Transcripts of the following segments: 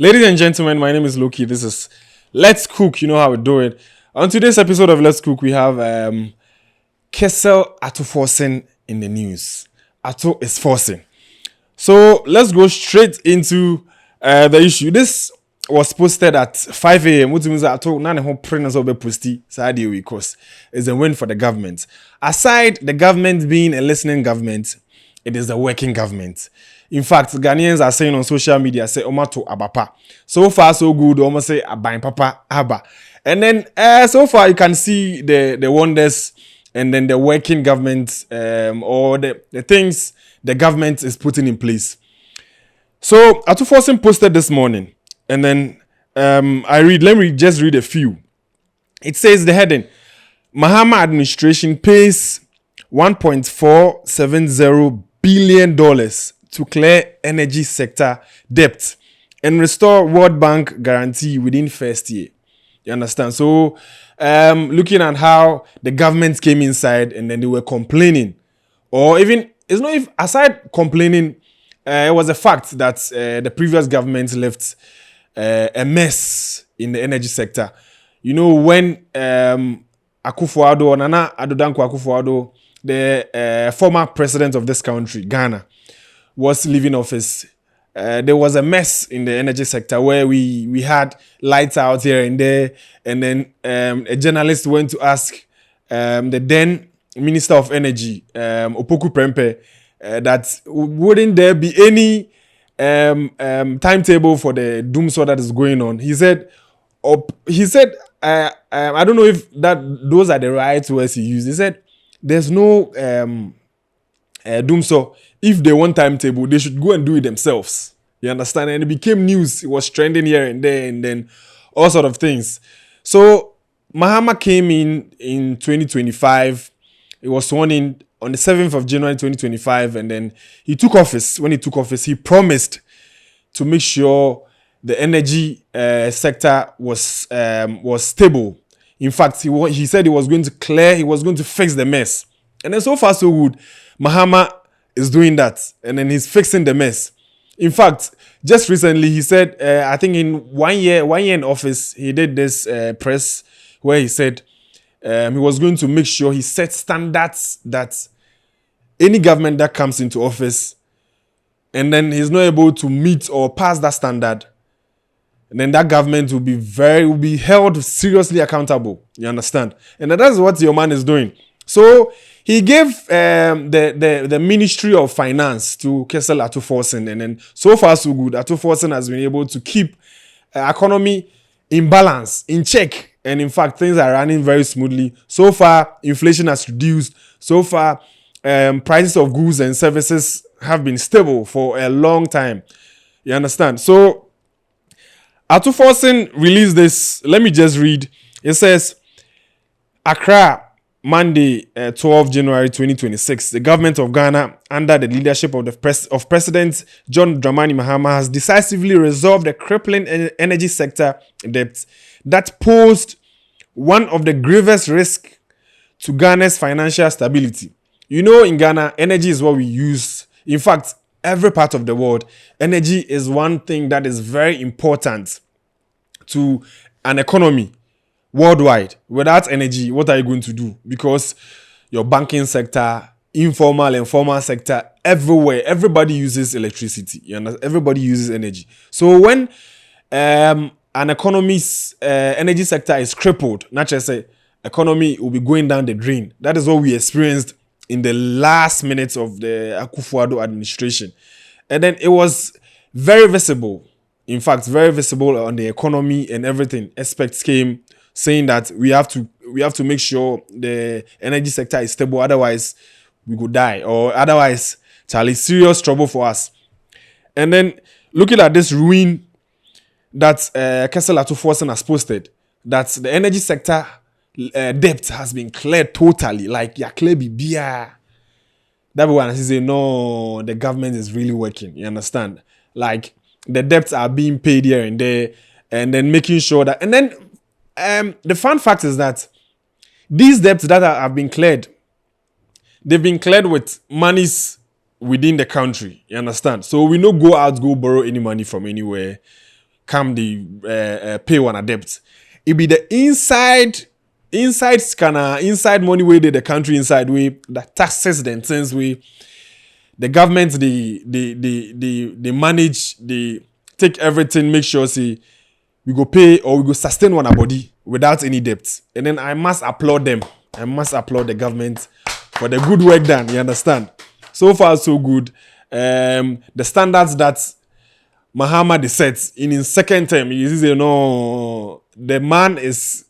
Ladies and gentlemen, my name is Loki. This is Let's Cook. You know how we do it. On today's episode of Let's Cook, we have Kessel Ato forcing in the news. Ato is forcing. So let's go straight into the issue. This was posted at 5 a.m. Which means Ato none of printers will be posted because it's a win for the government. Aside the government being a listening government, it is a working government. In fact, Ghanaians are saying on social media, say, Omato Abapa. So far, so good. Almost say, Abain Papa Abba. And then, so far, you can see the wonders and then the working government or the things the government is putting in place. So, Ato Forcing posted this morning. And then, let me just read a few. It says the heading, Mahama administration pays $1.470 billion to clear energy sector debt and restore World Bank guarantee within first year. You understand? So, looking at how the government came inside and then they were complaining, or even, it's not even, aside complaining, it was a fact that the previous government left a mess in the energy sector. You know, when Akufo-Addo, Nana Addo Dankwa Akufo-Addo, the former president of this country, Ghana, was leaving office, there was a mess in the energy sector where we had lights out here and there, and then a journalist went to ask the then Minister of Energy, Opoku Prempeh, that wouldn't there be any timetable for the doomsday that is going on. He said, I don't know if those are the right words he used. He said, there's no doomsday. If they want timetable, they should go and do it themselves. You understand? And it became news. It was trending here and there, and then all sort of things. So Mahama came in 2025. It was sworn in on the 7th of January 2025, and then he took office. When he took office, he promised to make sure the energy sector was stable. In fact, he said he was going to fix the mess. And then so far so good, Mahama is doing that, and then he's fixing the mess. In fact, just recently he said, I think in 1 year in office, he did this press where he said he was going to make sure he set standards that any government that comes into office and then he's not able to meet or pass that standard, and then that government will be held seriously accountable. You understand? And that's what your man is doing. So he gave the Ministry of Finance to Kessel Ato Forcing, and then so far so good. Ato Forcing has been able to keep economy in balance, in check, and in fact things are running very smoothly. So far, inflation has reduced. So far, prices of goods and services have been stable for a long time. You understand? So Ato Forcing released this. Let me just read. It says, Accra, Monday, 12 January 2026, the government of Ghana, under the leadership of President John Dramani Mahama, has decisively resolved the crippling energy sector debt that posed one of the gravest risks to Ghana's financial stability. You know, in Ghana, energy is what we use. In fact, every part of the world, energy is one thing that is very important to an economy. Worldwide, without energy, what are you going to do? Because your banking sector, informal and formal sector, everywhere, everybody uses electricity. You understand? Everybody uses energy. So when an economy's energy sector is crippled, not just say economy will be going down the drain. That is what we experienced in the last minutes of the Akufo-Addo administration. And then it was very visible. In fact, very visible on the economy and everything. Experts came saying that we have to make sure the energy sector is stable, otherwise we could die, or otherwise Charlie, serious trouble for us. And then looking at this ruin that Kessel Ato Forcing has posted, that the energy sector debt has been cleared totally, like clear bibia. That one I say no, the government is really working. You understand? Like the debts are being paid here and there, and then making sure that, and then the fun fact is that these debts that have been cleared, they've been cleared with monies within the country. You understand? So we no go out, go borrow any money from anywhere. come the pay one a debt. It be the inside money way the country inside way the taxes then things way the government they manage, they take everything, make sure say we go pay or we go sustain one body without any debt. And then I must applaud them. I must applaud the government for the good work done. You understand? So far so good. The standards that Mahama set in his second term, you know, the man is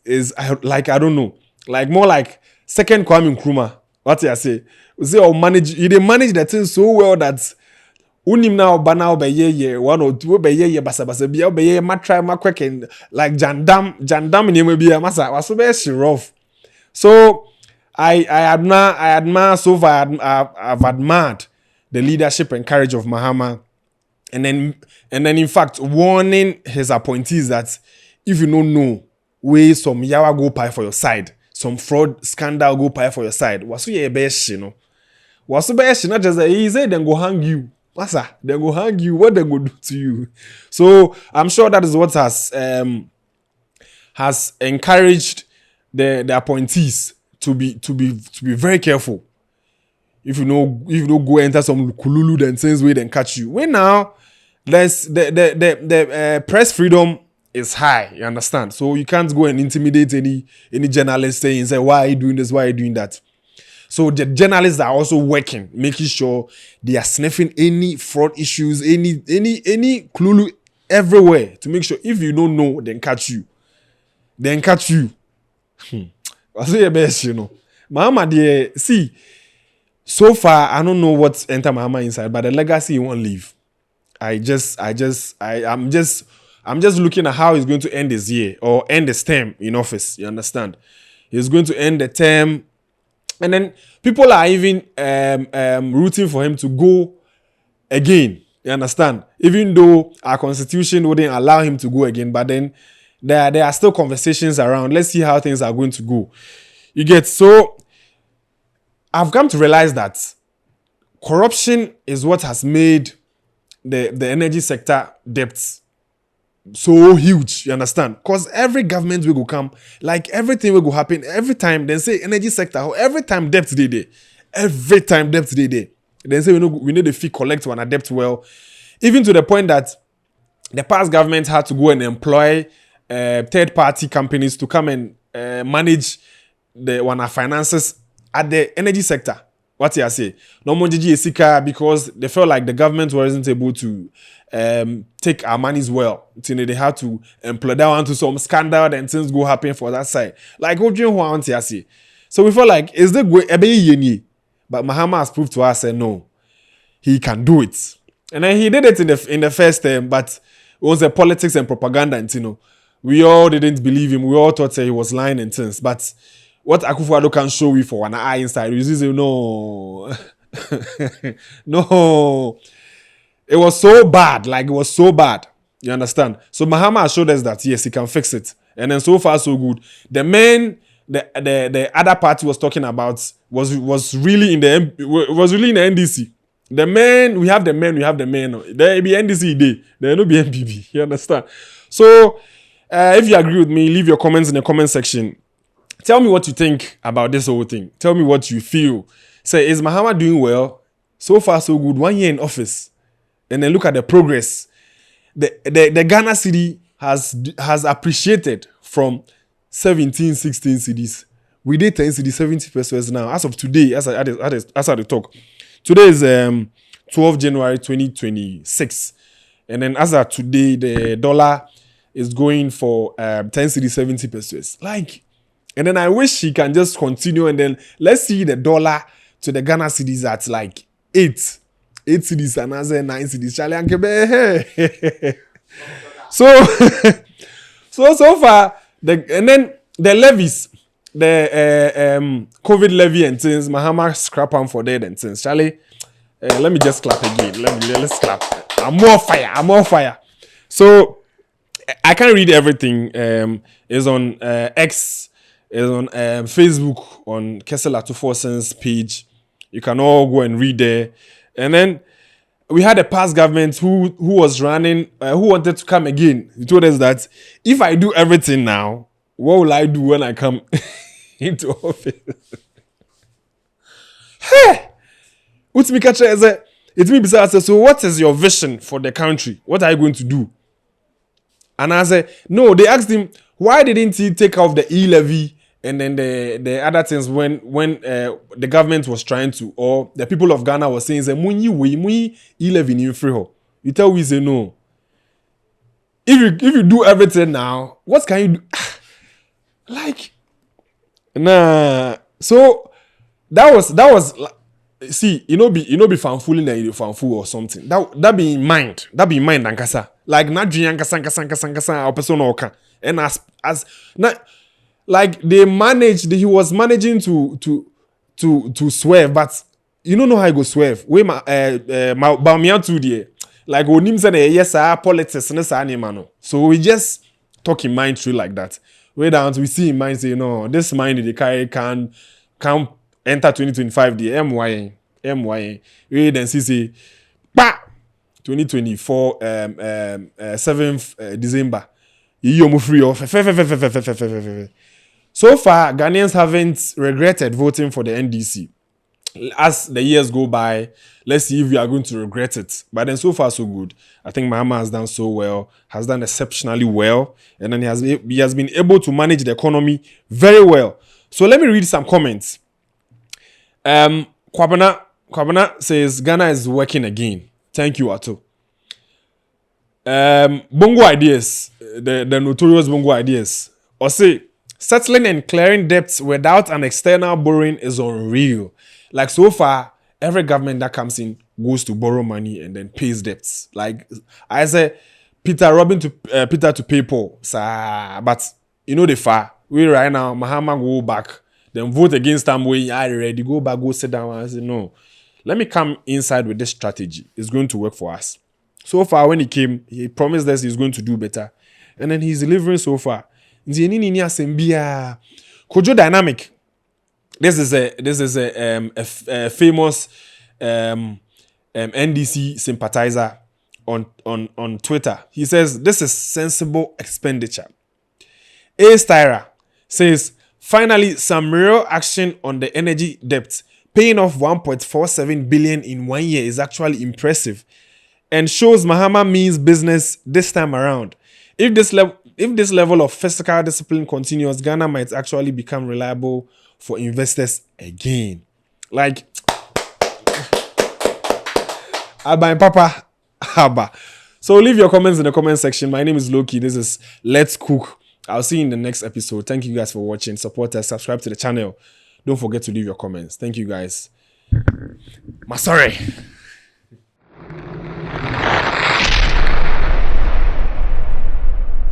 like, I don't know, like more like second Kwame Nkrumah. What I say? He manage the thing so well that unim now bana be ye one or two be ye basa be ye ma try ma quick and like jandam in be masa was so be rough. So I admire so far. I've admired the leadership and courage of Mahama, and then in fact warning his appointees that if you don't know where some yawa go pay for your side, some fraud scandal go pay for your side, what's your best, you know? What's the best? Not just he said then go hang you. Massa, they go hang you. What they go do to you? So I'm sure that is what has encouraged the appointees to be very careful. If you don't go enter some kululu then things way then catch you. When now there's the press freedom is high. You understand? So you can't go and intimidate any journalist saying say why are you doing this? Why are you doing that? So the journalists are also working, making sure they are sniffing any fraud issues, any clue everywhere to make sure if you don't know, then catch you. What's your best, you know? Mahama, dear, see, so far I don't know what's enter Mahama inside, but the legacy he won't leave. I'm just looking at how he's going to end his year or end his term in office. You understand? He's going to end the term. And then people are even rooting for him to go again. You understand? Even though our constitution wouldn't allow him to go again, but then there are still conversations around. Let's see how things are going to go. You get, so I've come to realize that corruption is what has made the energy sector debts so huge, you understand? Because every government will go come, like everything will go happen every time. Then say energy sector, every time debt they there. Every time debt they there. Then say we need the fee collect one debt well. Even to the point that the past government had to go and employ third party companies to come and manage the one finances at the energy sector. What I say? No more GG because they felt like the government wasn't able to take our monies well. They had to employ that one to some scandal and things go happen for that side. Like what do you want to say? So we felt like is the way but Mahama has proved to us that no, he can do it. And then he did it in the first term, but it was a politics and propaganda, and you know, we all didn't believe him. We all thought he was lying and things, but what Akufo-Addo can show you for one eye inside, you say no, no, it was so bad, like it was so bad. You understand? So Mahama showed us that yes, he can fix it, and then so far so good. The man, the other party was talking about was really in the NDC. The men, we have the men. There be NDC day, there no be MPP. You understand? So if you agree with me, leave your comments in the comment section. Tell me what you think about this whole thing. Tell me what you feel. Say, is Mahama doing well? So far, so good. 1 year in office. And then look at the progress. The Ghana city has appreciated from 17, 16 cities. We did 10 cities, 70 pesos now. As of today, as I talk. Today is 12 January 2026. And then as of today, the dollar is going for 10 cities, 70 pesos. Like, and then I wish he can just continue and then let's see the dollar to the Ghana cities at like 8 cities and another 9 cities. Charlie and Quebec. So far, and then the levies, the COVID levy and things, Mahama scrap them for dead and things. Charlie, let me just clap again. Let's clap. I'm more fire. So I can't read everything. It's on X. It's on Facebook, on Kessel Atuforsen's page. You can all go and read there. And then we had a past government who was running, who wanted to come again. He told us that if I do everything now, what will I do when I come into office? Hey, what's me catch as a it's me besides. So what is your vision for the country? What are you going to do? And I said, no, they asked him, why didn't he take off the e-levy and then the other things when the government was trying to, or the people of Ghana was saying, muni e-levy in free. You tell we say no. If you do everything now, what can you do? Like, nah. So that was see, be fanfooling and you fanfool or something. That be in mind. That be in mind, ankasa. Like not dream ankasa or person oka. And as not like he was managing to swerve, but you don't know how he go swerve. We Bamian too there. Like onim say yes politics no. So we just talk in mind through like that. Way down we see in mind say no, this mind they carry can enter 2025 the MY. We then see pa 2024 7th December. You free off. So far, Ghanaians haven't regretted voting for the NDC. As the years go by, let's see if we are going to regret it. But then so far, so good. I think Mahama has done so well, has done exceptionally well, and then he has been able to manage the economy very well. So let me read some comments. Kwabena says Ghana is working again. Thank you, Ato. Bongo ideas, the notorious Bongo ideas. Or say settling and clearing debts without an external borrowing is unreal. Like so far, every government that comes in goes to borrow money and then pays debts. Like I say, Peter to pay Paul. But the far we right now, Mahama go back, then vote against them. When you ready, go back, go sit down and say no. Let me come inside with this strategy. It's going to work for us. So far, when he came, he promised us he's going to do better, and then he's delivering so far. Kojo Dynamic. This is a famous NDC sympathizer on Twitter. He says this is sensible expenditure. A Styra says finally some real action on the energy debt. Paying off 1.47 billion in 1 year is actually impressive, and shows Mahama means business this time around. If this level of fiscal discipline continues, Ghana might actually become reliable for investors again. Like, Abba and Papa, Abba. So leave your comments in the comment section. My name is Loki. This is Let's Cook. I'll see you in the next episode. Thank you guys for watching. Support us. Subscribe to the channel. Don't forget to leave your comments. Thank you guys. Masore.